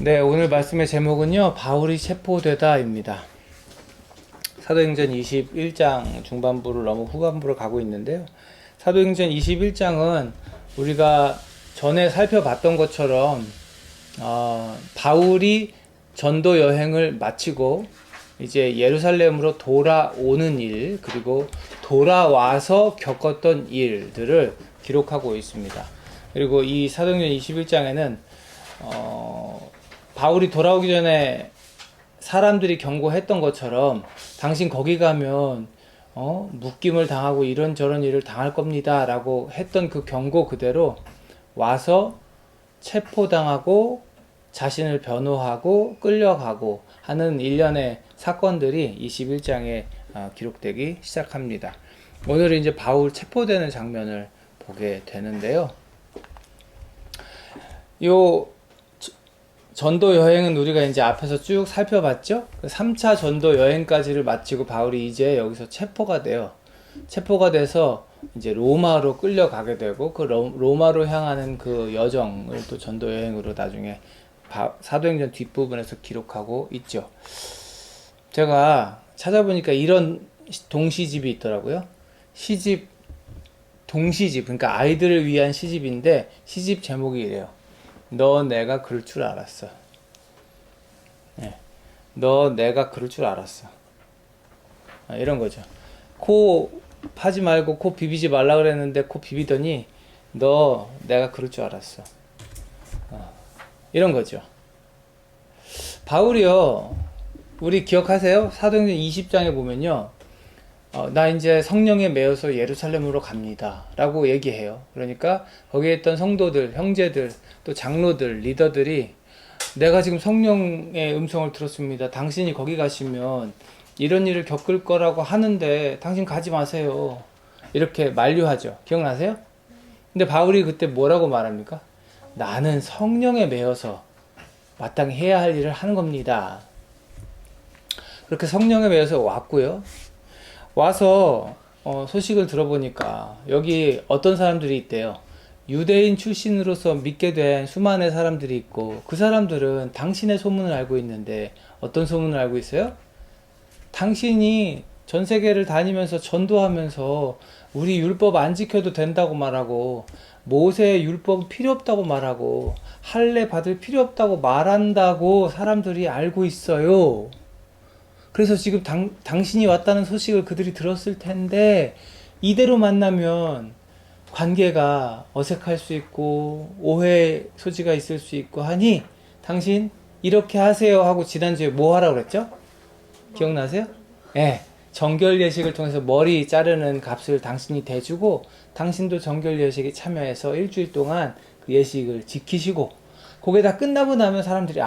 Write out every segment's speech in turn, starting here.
네, 오늘 말씀의 제목은요, 바울이 체포되다입니다. 사도행전 21장 중반부를 넘어 후반부를 가고 있는데요. 사도행전 21장은 우리가 전에 살펴봤던 것처럼 바울이 전도 여행을 마치고 이제 예루살렘으로 돌아오는 일, 그리고 돌아와서 겪었던 일들을 기록하고 있습니다. 그리고 이 사도행전 21장에는 바울이 돌아오기 전에 사람들이 경고했던 것처럼 당신 거기 가면 묶임을 당하고 이런저런 일을 당할 겁니다 라고 했던 그 경고 그대로 와서 체포당하고 자신을 변호하고 끌려가고 하는 일련의 사건들이 21장에 기록되기 시작합니다. 오늘은 이제 바울 체포되는 장면을 보게 되는데요. 요 전도 여행은 우리가 이제 앞에서 쭉 살펴봤죠? 3차 전도 여행까지를 마치고 바울이 이제 여기서 체포가 돼요. 체포가 돼서 이제 로마로 끌려가게 되고, 그 로마로 향하는 그 여정을 또 전도 여행으로 나중에 사도행전 뒷부분에서 기록하고 있죠. 제가 찾아보니까 이런 동시집이 있더라고요. 시집, 동시집, 그러니까 아이들을 위한 시집인데, 시집 제목이 이래요. 너 내가 그럴 줄 알았어. 네. 너 내가 그럴 줄 알았어. 이런 거죠. 코 파지 말고 코 비비지 말라 그랬는데 코 비비더니 너 내가 그럴 줄 알았어. 이런 거죠. 바울이요, 우리 기억하세요? 사도행전 20장에 보면요, 나 이제 성령에 매여서 예루살렘으로 갑니다 라고 얘기해요. 그러니까 거기에 있던 성도들, 형제들, 또 장로들, 리더들이 내가 지금 성령의 음성을 들었습니다. 당신이 거기 가시면 이런 일을 겪을 거라고 하는데 당신 가지 마세요. 이렇게 만류하죠. 기억나세요? 근데 바울이 그때 뭐라고 말합니까? 나는 성령에 매여서 마땅히 해야 할 일을 하는 겁니다. 그렇게 성령에 매여서 왔고요. 와서 소식을 들어보니까 여기 어떤 사람들이 있대요. 유대인 출신으로서 믿게 된 수많은 사람들이 있고, 그 사람들은 당신의 소문을 알고 있는데 어떤 소문을 알고 있어요? 당신이 전 세계를 다니면서 전도하면서 우리 율법 안 지켜도 된다고 말하고, 모세의 율법 필요 없다고 말하고, 할례 받을 필요 없다고 말한다고 사람들이 알고 있어요. 그래서 지금 당신이 왔다는 소식을 그들이 들었을 텐데, 이대로 만나면 관계가 어색할 수 있고 오해 소지가 있을 수 있고 하니 당신 이렇게 하세요 하고 지난주에 뭐 하라고 그랬죠? 기억나세요? 네, 정결 예식을 통해서 머리 자르는 값을 당신이 대주고, 당신도 정결 예식에 참여해서 일주일 동안 그 예식을 지키시고, 그게 다 끝나고 나면 사람들이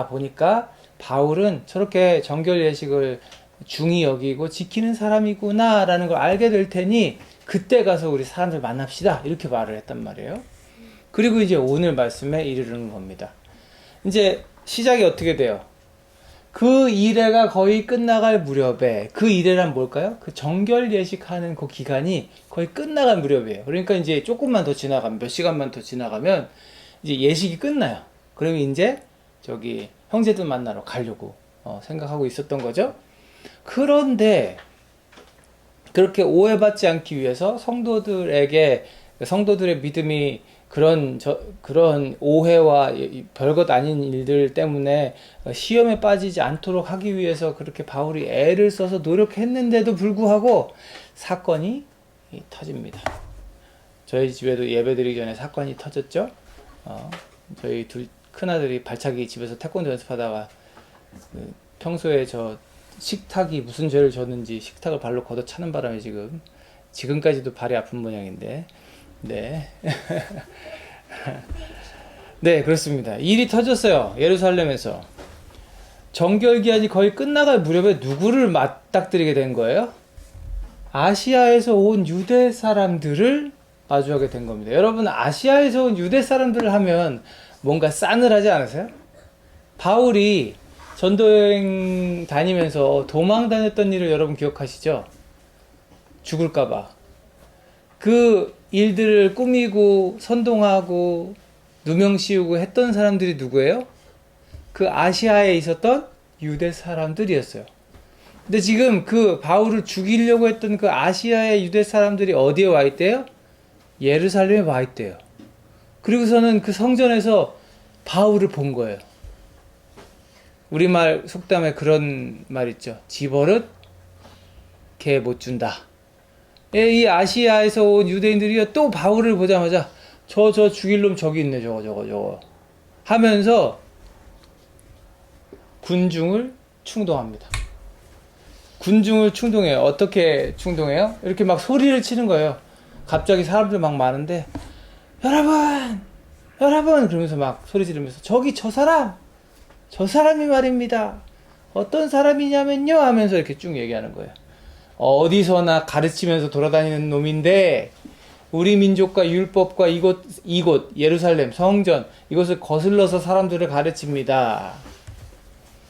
보니까 바울은 저렇게 정결 예식을 중히 여기고 지키는 사람이구나 라는 걸 알게 될 테니 그때 가서 우리 사람들 만납시다 이렇게 말을 했단 말이에요. 그리고 이제 오늘 말씀에 이르는 겁니다. 이제 시작이 어떻게 돼요? 그 일회가 거의 끝나갈 무렵에, 그 일회란 뭘까요? 그 정결 예식하는 그 기간이 거의 끝나갈 무렵이에요. 그러니까 이제 조금만 더 지나가면, 몇 시간만 더 지나가면 이제 예식이 끝나요. 그러면 이제 저기 형제들 만나러 가려고 생각하고 있었던 거죠. 그런데 그렇게 오해받지 않기 위해서 성도들의 믿음이 그런 오해와 별것 아닌 일들 때문에 시험에 빠지지 않도록 하기 위해서 그렇게 바울이 애를 써서 노력했는데도 불구하고 사건이 터집니다. 저희 집에도 예배드리기 전에 사건이 터졌죠. 저희 큰아들이 발차기 집에서 태권도 연습하다가 평소에 저 식탁이 무슨 죄를 졌는지 식탁을 발로 걷어 차는 바람에 지금까지도 발이 아픈 모양인데, 네. 네, 그렇습니다. 일이 터졌어요. 예루살렘에서. 정결기한이 거의 끝나갈 무렵에 누구를 맞닥뜨리게 된 거예요? 아시아에서 온 유대 사람들을 마주하게 된 겁니다. 여러분, 아시아에서 온 유대 사람들을 하면 뭔가 싸늘하지 않으세요? 바울이 전도여행 다니면서 도망 다녔던 일을 여러분 기억하시죠? 죽을까봐. 그 일들을 꾸미고 선동하고 누명 씌우고 했던 사람들이 누구예요? 그 아시아에 있었던 유대 사람들이었어요. 근데 지금 그 바울을 죽이려고 했던 그 아시아의 유대 사람들이 어디에 와 있대요? 예루살렘에 와 있대요. 그리고서는 그 성전에서 바울을 본 거예요. 우리말 속담에 그런 말 있죠. 집버릇 개 못 준다. 이 아시아에서 온 유대인들이 또 바울을 보자마자 저 죽일 놈 저기 있네 저거 하면서 군중을 충동합니다. 군중을 충동해요. 어떻게 충동해요? 이렇게 막 소리를 치는 거예요. 갑자기 사람들 막 많은데 여러분 그러면서 막 소리 지르면서 저기 저 사람이 말입니다. 어떤 사람이냐면요 하면서 이렇게 쭉 얘기하는 거예요. 어디서나 가르치면서 돌아다니는 놈인데 우리 민족과 율법과 이곳 예루살렘 성전 이것을 거슬러서 사람들을 가르칩니다.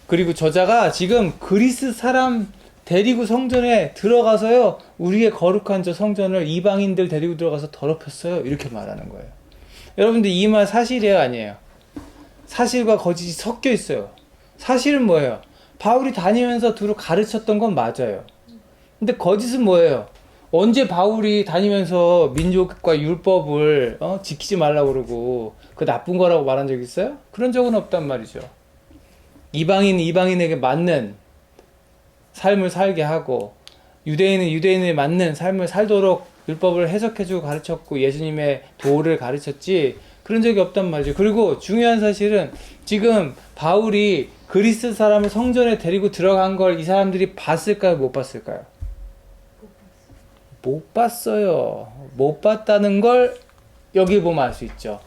그리고 저자가 지금 그리스 사람 데리고 성전에 들어가서요 우리의 거룩한 저 성전을 이방인들 데리고 들어가서 더럽혔어요. 이렇게 말하는 거예요. 여러분들 이 말 사실이에요 아니에요? 사실과 거짓이 섞여 있어요. 사실은 뭐예요? 바울이 다니면서 두루 가르쳤던 건 맞아요. 근데 거짓은 뭐예요? 언제 바울이 다니면서 민족과 율법을 지키지 말라고 그러고 그 나쁜 거라고 말한 적 있어요? 그런 적은 없단 말이죠. 이방인에게 맞는 삶을 살게 하고 유대인은 유대인에 맞는 삶을 살도록 율법을 해석해주고 가르쳤고 예수님의 도를 가르쳤지 그런 적이 없단 말이죠. 그리고 중요한 사실은 지금 바울이 그리스 사람을 성전에 데리고 들어간 걸 이 사람들이 봤을까요? 못 봤을까요? 못 봤어요. 못 봤다는 걸 여기 보면 알 수 있죠.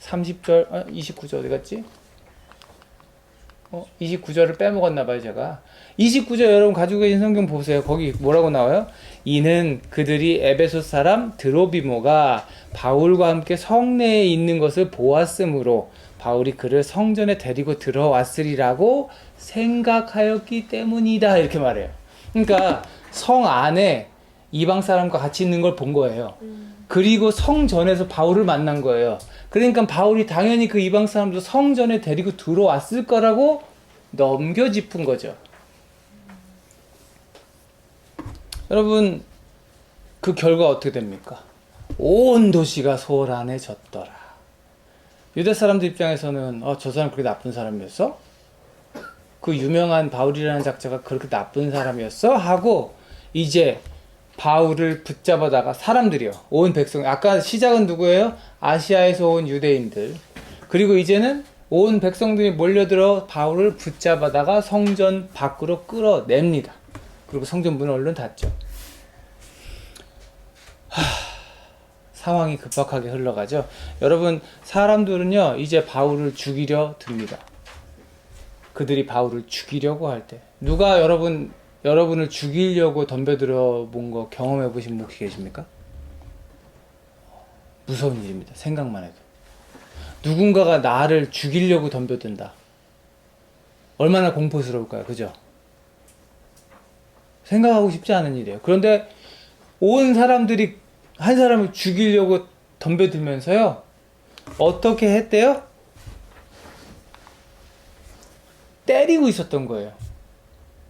30절, 29절 어디 갔지? 29절을 빼먹었나 봐요, 제가. 29절 여러분 가지고 계신 성경 보세요. 거기 뭐라고 나와요? 이는 그들이 에베소 사람 드로비모가 바울과 함께 성내에 있는 것을 보았으므로 바울이 그를 성전에 데리고 들어왔으리라고 생각하였기 때문이다. 이렇게 말해요. 그러니까 성 안에 이방 사람과 같이 있는 걸 본 거예요. 그리고 성전에서 바울을 만난 거예요. 그러니까 바울이 당연히 그 이방 사람도 성전에 데리고 들어왔을 거라고 넘겨짚은 거죠. 여러분, 그 결과 어떻게 됩니까? 온 도시가 소란해졌더라. 유대 사람들 입장에서는 저 사람 그렇게 나쁜 사람이었어? 그 유명한 바울이라는 작자가 그렇게 나쁜 사람이었어? 하고 이제 바울을 붙잡아다가 사람들이요. 온 백성. 아까 시작은 누구예요? 아시아에서 온 유대인들. 그리고 이제는 온 백성들이 몰려들어 바울을 붙잡아다가 성전 밖으로 끌어냅니다. 그리고 성전 문을 얼른 닫죠. 상황이 급박하게 흘러가죠. 여러분, 사람들은요 이제 바울을 죽이려 듭니다. 그들이 바울을 죽이려고 할 때 누가 여러분을 죽이려고 덤벼들어 본 거 경험해 보신 분 혹시 계십니까? 무서운 일입니다. 생각만 해도. 누군가가 나를 죽이려고 덤벼든다. 얼마나 공포스러울까요? 그죠? 생각하고 싶지 않은 일이에요. 그런데 온 사람들이 한 사람을 죽이려고 덤벼들면서요. 어떻게 했대요? 때리고 있었던 거예요.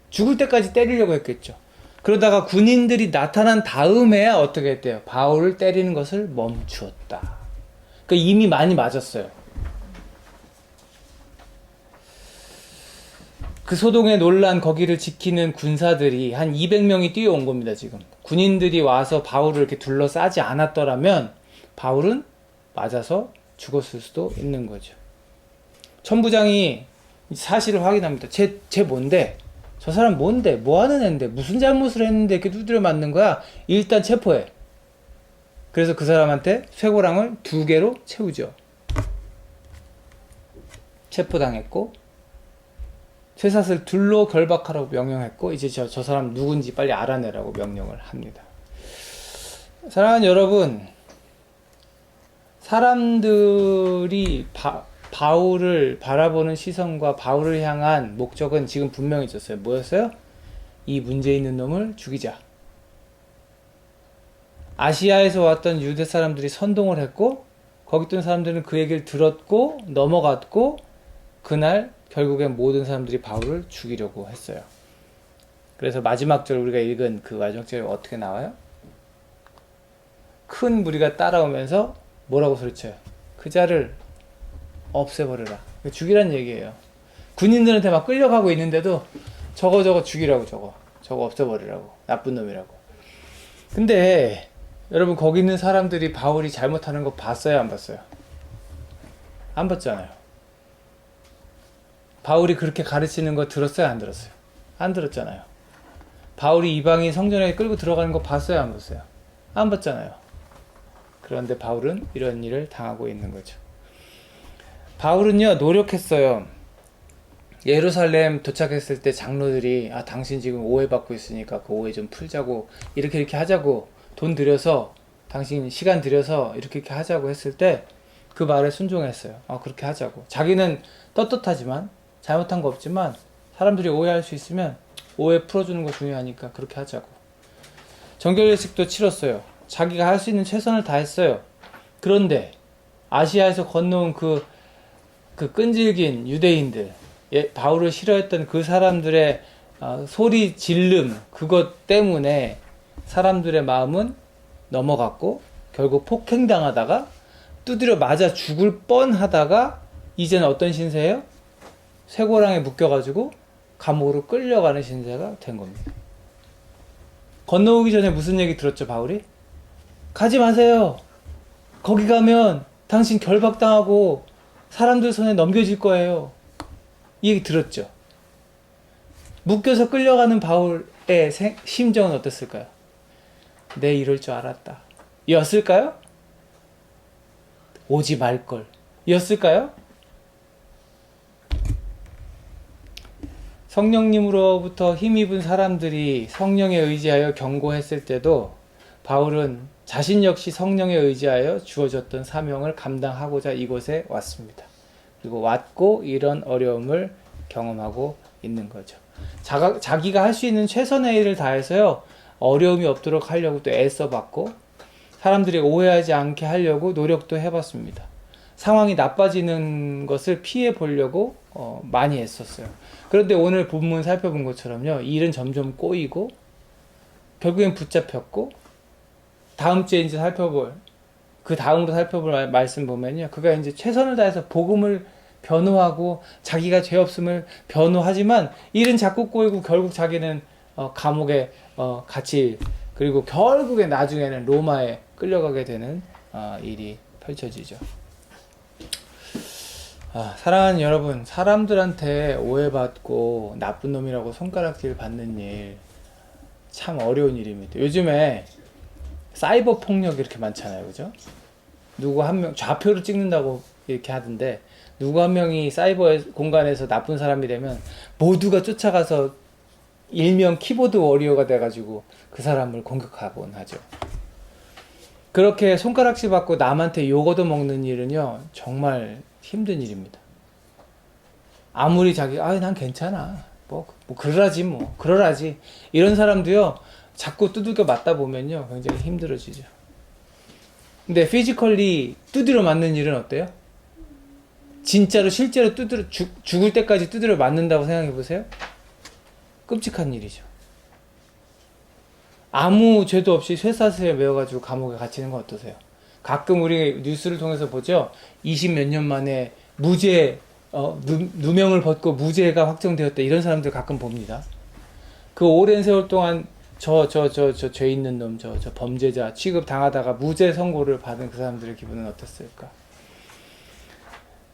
죽을 때까지 때리려고 했겠죠. 그러다가 군인들이 나타난 다음에야 어떻게 했대요? 바울을 때리는 것을 멈추었다. 그러니까 이미 많이 맞았어요. 그 소동의 논란 거기를 지키는 군사들이 한 200명이 뛰어온 겁니다. 지금 군인들이 와서 바울을 이렇게 둘러싸지 않았더라면 바울은 맞아서 죽었을 수도 있는 거죠. 천부장이 사실을 확인합니다. 쟤 뭔데? 저 사람 뭔데? 뭐 하는 애인데? 무슨 잘못을 했는데 이렇게 두드려 맞는 거야? 일단 체포해. 그래서 그 사람한테 쇠고랑을 2개로 채우죠. 체포당했고 쇠사슬 둘로 결박하라고 명령했고 이제 저 사람 누군지 빨리 알아내라고 명령을 합니다. 사랑하는 여러분, 사람들이 바울을 바라보는 시선과 바울을 향한 목적은 지금 분명히 있었어요. 뭐였어요? 이 문제 있는 놈을 죽이자. 아시아에서 왔던 유대 사람들이 선동을 했고 거기 있던 사람들은 그 얘기를 들었고 넘어갔고 그날 결국엔 모든 사람들이 바울을 죽이려고 했어요. 그래서 마지막 절 우리가 읽은 그 마지막 절이 어떻게 나와요? 큰 무리가 따라오면서 뭐라고 소리쳐요? 그 자를 없애버려라. 죽이란 얘기예요. 군인들한테 막 끌려가고 있는데도 저거 죽이라고, 저거 없애버리라고, 나쁜 놈이라고. 근데 여러분, 거기 있는 사람들이 바울이 잘못하는 거 봤어요, 안 봤어요? 안 봤잖아요. 바울이 그렇게 가르치는 거 들었어요, 안 들었어요? 안 들었잖아요. 바울이 이방인 성전에 끌고 들어가는 거 봤어요, 안 봤어요? 안 봤잖아요. 그런데 바울은 이런 일을 당하고 있는 거죠. 바울은요, 노력했어요. 예루살렘 도착했을 때 장로들이 당신 지금 오해받고 있으니까 그 오해 좀 풀자고, 이렇게 하자고, 돈 들여서, 당신 시간 들여서 이렇게 하자고 했을 때 그 말에 순종했어요. 그렇게 하자고. 자기는 떳떳하지만, 잘못한 거 없지만 사람들이 오해할 수 있으면 오해 풀어주는 거 중요하니까 그렇게 하자고. 정결례식도 치렀어요. 자기가 할 수 있는 최선을 다했어요. 그런데 아시아에서 건너온 그 끈질긴 유대인들, 바울을 싫어했던 그 사람들의 소리 질름, 그것 때문에 사람들의 마음은 넘어갔고 결국 폭행당하다가 두드려 맞아 죽을 뻔하다가 이제는 어떤 신세예요? 쇠고랑에 묶여가지고 감옥으로 끌려가는 신세가 된 겁니다. 건너오기 전에 무슨 얘기 들었죠, 바울이? 가지 마세요. 거기 가면 당신 결박당하고 사람들 손에 넘겨질 거예요. 이 얘기 들었죠. 묶여서 끌려가는 바울의 심정은 어땠을까요? 내 이럴 줄 알았다. 였을까요? 오지 말걸. 였을까요? 성령님으로부터 힘입은 사람들이 성령에 의지하여 경고했을 때도 바울은 자신 역시 성령에 의지하여 주어졌던 사명을 감당하고자 이곳에 왔습니다. 그리고 왔고 이런 어려움을 경험하고 있는 거죠. 자기가 할 수 있는 최선의 일을 다해서요, 어려움이 없도록 하려고 또 애써봤고 사람들이 오해하지 않게 하려고 노력도 해봤습니다. 상황이 나빠지는 것을 피해 보려고 많이 애썼어요. 그런데 오늘 본문 살펴본 것처럼요, 일은 점점 꼬이고 결국엔 붙잡혔고, 다음 주에 이제 그 다음으로 살펴볼 말씀 보면요, 그가 이제 최선을 다해서 복음을 변호하고 자기가 죄 없음을 변호하지만 일은 자꾸 꼬이고 결국 자기는 감옥에 갇힐, 그리고 결국에 나중에는 로마에 끌려가게 되는 일이 펼쳐지죠. 사랑하는 여러분, 사람들한테 오해받고 나쁜 놈이라고 손가락질 받는 일 참 어려운 일입니다. 요즘에 사이버 폭력이 이렇게 많잖아요, 그죠? 누구 한 명 좌표를 찍는다고 이렇게 하던데, 누구 한 명이 사이버 공간에서 나쁜 사람이 되면 모두가 쫓아가서 일명 키보드 워리어가 돼가지고 그 사람을 공격하곤 하죠. 그렇게 손가락질 받고 남한테 욕 얻어먹는 일은요, 정말 힘든 일입니다. 아무리 난 괜찮아, 그러라지 이런 사람도요, 자꾸 두들겨 맞다 보면요 굉장히 힘들어지죠. 근데 피지컬리 두드려 맞는 일은 어때요? 진짜로 실제로 죽을 때까지 두드려 맞는다고 생각해 보세요. 끔찍한 일이죠. 아무 죄도 없이 쇠사슬에 매어가지고 감옥에 갇히는 건 어떠세요? 가끔 우리 뉴스를 통해서 보죠. 20 몇 년 만에 무죄, 누명을 벗고 무죄가 확정되었다, 이런 사람들 가끔 봅니다. 그 오랜 세월 동안 죄 있는 놈, 저 범죄자 취급 당하다가 무죄 선고를 받은 그 사람들의 기분은 어땠을까?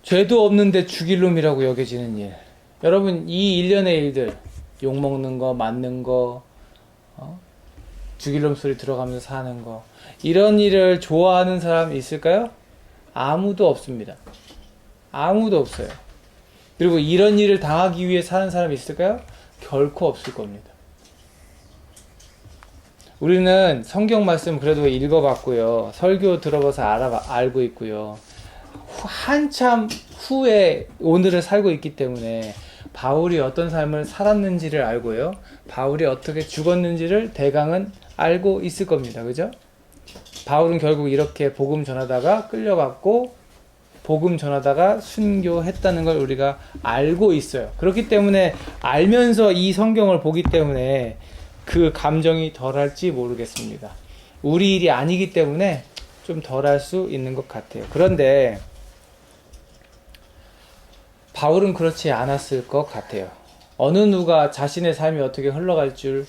죄도 없는데 죽일 놈이라고 여겨지는 일. 여러분, 이 일련의 일들, 욕먹는 거, 맞는 거, 죽일 놈 소리 들어가면서 사는 거, 이런 일을 좋아하는 사람 있을까요? 아무도 없습니다. 아무도 없어요. 그리고 이런 일을 당하기 위해 사는 사람이 있을까요? 결코 없을 겁니다. 우리는 성경 말씀 그래도 읽어봤고요, 설교 들어봐서 알고 있고요, 한참 후에 오늘을 살고 있기 때문에 바울이 어떤 삶을 살았는지를 알고요, 바울이 어떻게 죽었는지를 대강은 알고 있을 겁니다. 그죠? 바울은 결국 이렇게 복음 전하다가 끌려갔고 복음 전하다가 순교했다는 걸 우리가 알고 있어요. 그렇기 때문에 알면서 이 성경을 보기 때문에 그 감정이 덜할지 모르겠습니다. 우리 일이 아니기 때문에 좀 덜할 수 있는 것 같아요. 그런데 바울은 그렇지 않았을 것 같아요. 어느 누가 자신의 삶이 어떻게 흘러갈 줄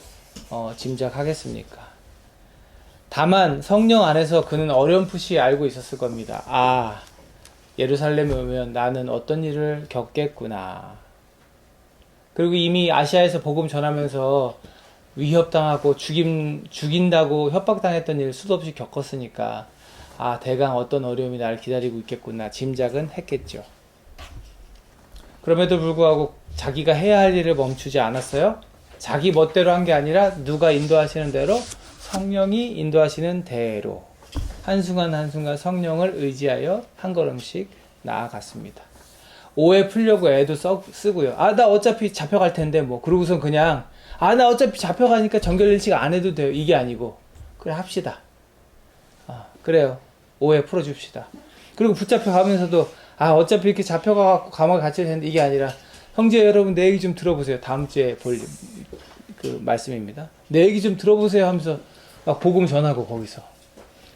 짐작하겠습니까? 다만 성령 안에서 그는 어렴풋이 알고 있었을 겁니다. 아, 예루살렘에 오면 나는 어떤 일을 겪겠구나. 그리고 이미 아시아에서 복음 전하면서 위협당하고 죽인다고 협박당했던 일 수도 없이 겪었으니까 아, 대강 어떤 어려움이 나를 기다리고 있겠구나 짐작은 했겠죠. 그럼에도 불구하고 자기가 해야 할 일을 멈추지 않았어요. 자기 멋대로 한 게 아니라 누가 인도하시는 대로, 성령이 인도하시는 대로 한순간 한순간 성령을 의지하여 한 걸음씩 나아갔습니다. 오해 풀려고 애도 쓰고요. 아, 나 어차피 잡혀갈 텐데 뭐. 그러고선 그냥 아, 나 어차피 잡혀가니까 정결일식 안 해도 돼요. 이게 아니고 그래 합시다. 그래요. 오해 풀어줍시다. 그리고 붙잡혀가면서도 아, 어차피 이렇게 잡혀가고 감옥에 갇힐 텐데 이게 아니라 형제 여러분 내 얘기 좀 들어보세요. 다음 주에 볼 그 말씀입니다. 내 얘기 좀 들어보세요 하면서 막 복음 전하고 거기서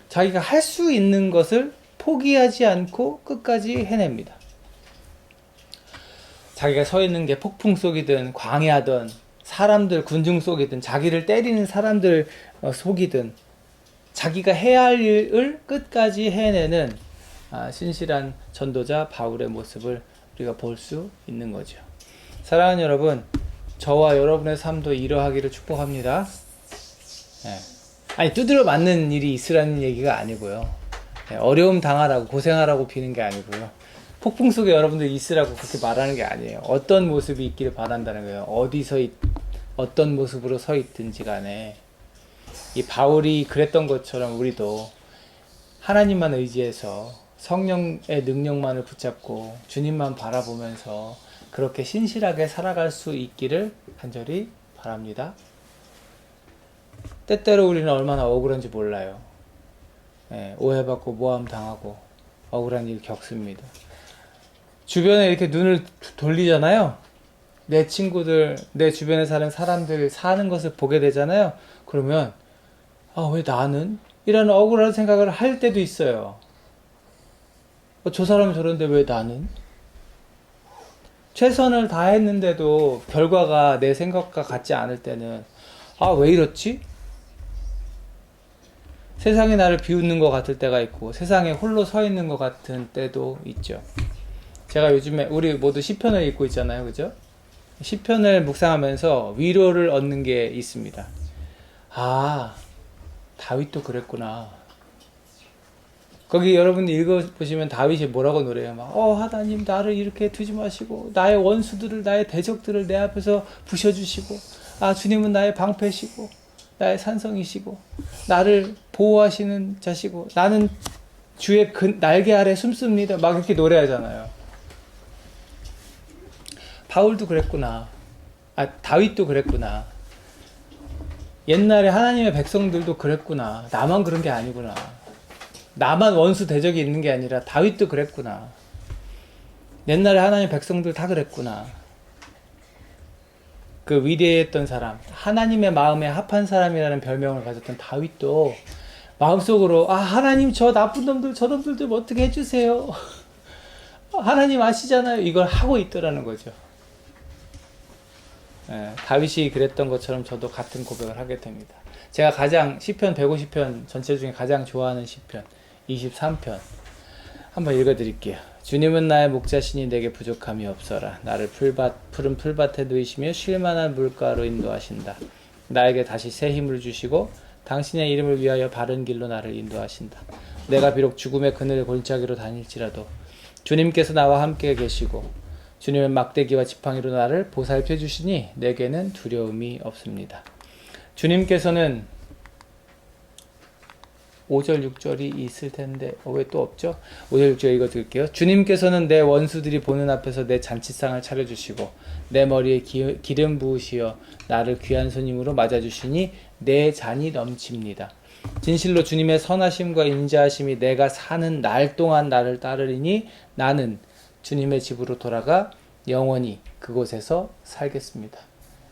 자기가 할 수 있는 것을 포기하지 않고 끝까지 해냅니다. 자기가 서 있는 게 폭풍 속이든 광야든 사람들 군중 속이든 자기를 때리는 사람들 속이든 자기가 해야 할 일을 끝까지 해내는 신실한 전도자 바울의 모습을 우리가 볼 수 있는 거죠. 사랑하는 여러분, 저와 여러분의 삶도 이러하기를 축복합니다. 네. 아니 두드려 맞는 일이 있으라는 얘기가 아니고요. 네, 어려움 당하라고 고생하라고 비는 게 아니고요. 폭풍 속에 여러분들 있으라고 그렇게 말하는 게 아니에요. 어떤 모습이 있기를 바란다는 거예요. 어디서 어떤 모습으로 서 있든지 간에 이 바울이 그랬던 것처럼 우리도 하나님만 의지해서 성령의 능력만을 붙잡고 주님만 바라보면서 그렇게 신실하게 살아갈 수 있기를 간절히 바랍니다. 때때로 우리는 얼마나 억울한지 몰라요. 네, 오해받고 모함당하고 억울한 일 겪습니다. 주변에 이렇게 눈을 돌리잖아요. 내 친구들, 내 주변에 사는 사람들 사는 것을 보게 되잖아요. 그러면 왜 나는? 이런 억울한 생각을 할 때도 있어요. 저 사람은 저런데 왜 나는? 최선을 다했는데도 결과가 내 생각과 같지 않을 때는 왜 이렇지? 세상이 나를 비웃는 것 같을 때가 있고 세상에 홀로 서 있는 것 같은 때도 있죠. 제가 요즘에 우리 모두 시편을 읽고 있잖아요. 그죠? 시편을 묵상하면서 위로를 얻는 게 있습니다. 다윗도 그랬구나. 거기 여러분 읽어보시면 다윗이 뭐라고 노래해요. 하나님 나를 이렇게 두지 마시고 나의 원수들을 나의 대적들을 내 앞에서 부셔주시고 주님은 나의 방패시고 나의 산성이시고 나를 보호하시는 자시고 나는 주의 날개 아래 숨습니다. 막 이렇게 노래하잖아요. 바울도 그랬구나. 다윗도 그랬구나. 옛날에 하나님의 백성들도 그랬구나. 나만 그런 게 아니구나. 나만 원수 대적이 있는 게 아니라 다윗도 그랬구나. 옛날에 하나님의 백성들 다 그랬구나. 그 위대했던 사람, 하나님의 마음에 합한 사람이라는 별명을 가졌던 다윗도 마음속으로 하나님 저 나쁜 놈들 저놈들 좀 어떻게 해주세요. 하나님 아시잖아요. 이걸 하고 있더라는 거죠. 다윗이 그랬던 것처럼 저도 같은 고백을 하게 됩니다. 제가 가장 시편 150편 전체 중에 가장 좋아하는 시편 23편 한번 읽어드릴게요. 주님은 나의 목자시니 내게 부족함이 없어라. 나를 푸른 풀밭에 누이시며 쉴만한 물가로 인도하신다. 나에게 다시 새 힘을 주시고 당신의 이름을 위하여 바른 길로 나를 인도하신다. 내가 비록 죽음의 그늘 골짜기로 다닐지라도 주님께서 나와 함께 계시고 주님의 막대기와 지팡이로 나를 보살펴 주시니 내게는 두려움이 없습니다. 주님께서는 5절 6절이 있을 텐데 왜 또 없죠? 5절 6절 읽어드릴게요. 주님께서는 내 원수들이 보는 앞에서 내 잔치상을 차려주시고 내 머리에 기름 부으시어 나를 귀한 손님으로 맞아주시니 내 잔이 넘칩니다. 진실로 주님의 선하심과 인자하심이 내가 사는 날 동안 나를 따르리니 나는 주님의 집으로 돌아가 영원히 그곳에서 살겠습니다.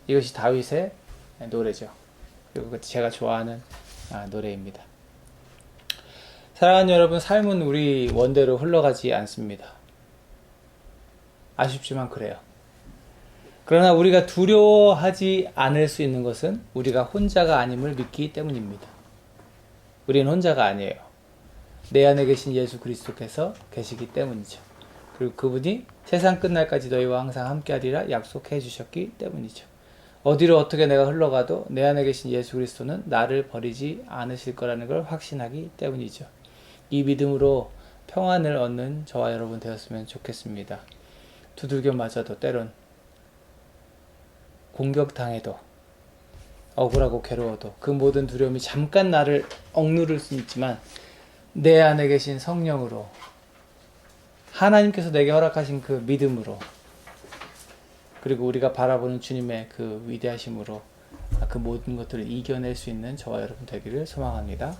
이것이 다윗의 노래죠. 그리고 제가 좋아하는 노래입니다. 사랑하는 여러분, 삶은 우리 원대로 흘러가지 않습니다. 아쉽지만 그래요. 그러나 우리가 두려워하지 않을 수 있는 것은 우리가 혼자가 아님을 믿기 때문입니다. 우리는 혼자가 아니에요. 내 안에 계신 예수 그리스도께서 계시기 때문이죠. 그리고 그분이 세상 끝날까지 너희와 항상 함께하리라 약속해 주셨기 때문이죠. 어디로 어떻게 내가 흘러가도 내 안에 계신 예수 그리스도는 나를 버리지 않으실 거라는 걸 확신하기 때문이죠. 이 믿음으로 평안을 얻는 저와 여러분 되었으면 좋겠습니다. 두들겨 맞아도 때론 공격당해도 억울하고 괴로워도 그 모든 두려움이 잠깐 나를 억누를 수 있지만 내 안에 계신 성령으로 하나님께서 내게 허락하신 그 믿음으로 그리고 우리가 바라보는 주님의 그 위대하심으로 그 모든 것들을 이겨낼 수 있는 저와 여러분 되기를 소망합니다.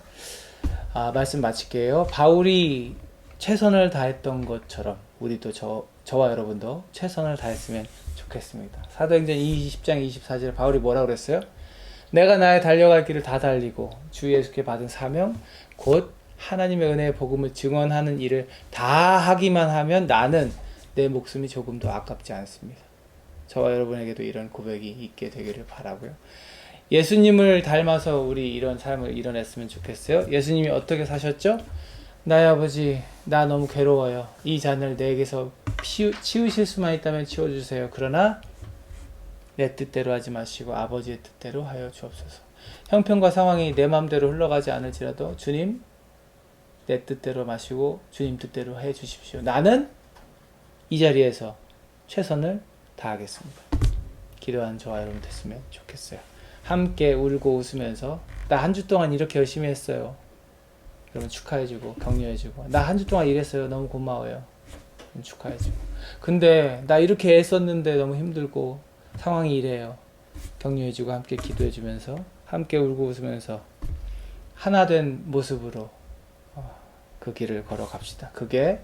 말씀 마칠게요. 바울이 최선을 다했던 것처럼 우리도 저와 여러분도 최선을 다했으면 좋겠습니다. 사도행전 20장 24절에 바울이 뭐라고 그랬어요? 내가 나의 달려갈 길을 다 달리고 주 예수께 받은 사명 곧 하나님의 은혜의 복음을 증언하는 일을 다 하기만 하면 나는 내 목숨이 조금도 아깝지 않습니다. 저와 여러분에게도 이런 고백이 있게 되기를 바라고요. 예수님을 닮아서 우리 이런 삶을 이뤄냈으면 좋겠어요. 예수님이 어떻게 사셨죠? 나의 아버지, 나 너무 괴로워요. 이 잔을 내게서 치우실 수만 있다면 치워주세요. 그러나 내 뜻대로 하지 마시고 아버지의 뜻대로 하여 주옵소서. 형편과 상황이 내 마음대로 흘러가지 않을지라도 주님, 내 뜻대로 마시고 주님 뜻대로 해 주십시오. 나는 이 자리에서 최선을 다하겠습니다. 기도하는 저와 여러분 됐으면 좋겠어요. 함께 울고 웃으면서 나 한 주 동안 이렇게 열심히 했어요. 여러분 축하해주고 격려해주고 나 한 주 동안 일했어요. 너무 고마워요. 축하해주고 근데 나 이렇게 애썼는데 너무 힘들고 상황이 이래요. 격려해주고 함께 기도해주면서 함께 울고 웃으면서 하나 된 모습으로 그 길을 걸어갑시다. 그게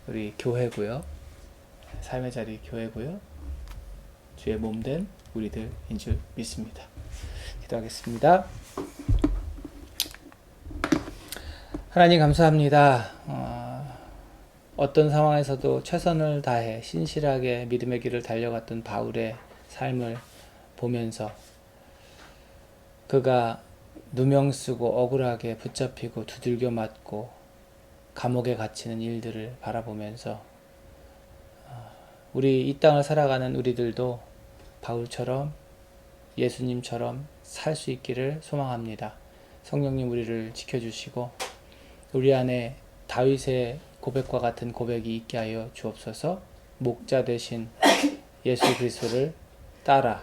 우리 교회고요. 삶의 자리 교회고요. 주의 몸된 우리들인 줄 믿습니다. 기도하겠습니다. 하나님 감사합니다. 어떤 상황에서도 최선을 다해 신실하게 믿음의 길을 달려갔던 바울의 삶을 보면서 그가 누명 쓰고 억울하게 붙잡히고 두들겨 맞고 감옥에 갇히는 일들을 바라보면서 우리 이 땅을 살아가는 우리들도 바울처럼 예수님처럼 살 수 있기를 소망합니다. 성령님 우리를 지켜주시고 우리 안에 다윗의 고백과 같은 고백이 있게 하여 주옵소서. 목자 되신 예수 그리스도를 따라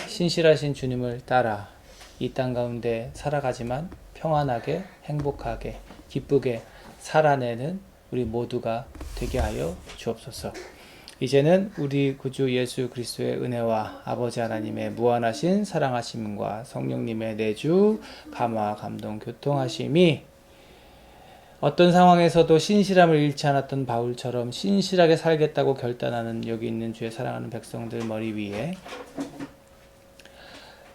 신실하신 주님을 따라 이 땅 가운데 살아가지만 평안하게 행복하게 기쁘게 살아내는 우리 모두가 되게 하여 주옵소서. 이제는 우리 구주 예수 그리스도의 은혜와 아버지 하나님의 무한하신 사랑하심과 성령님의 내주 감화 감동 교통하심이 어떤 상황에서도 신실함을 잃지 않았던 바울처럼 신실하게 살겠다고 결단하는 여기 있는 주의 사랑하는 백성들 머리 위에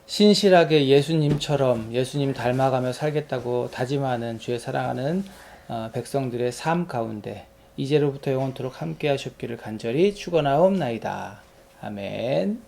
신실하게 예수님처럼 예수님 닮아가며 살겠다고 다짐하는 주의 사랑하는 백성들의 삶 가운데 이제로부터 영원토록 함께 하셨기를 간절히 축원하옵나이다. 아멘.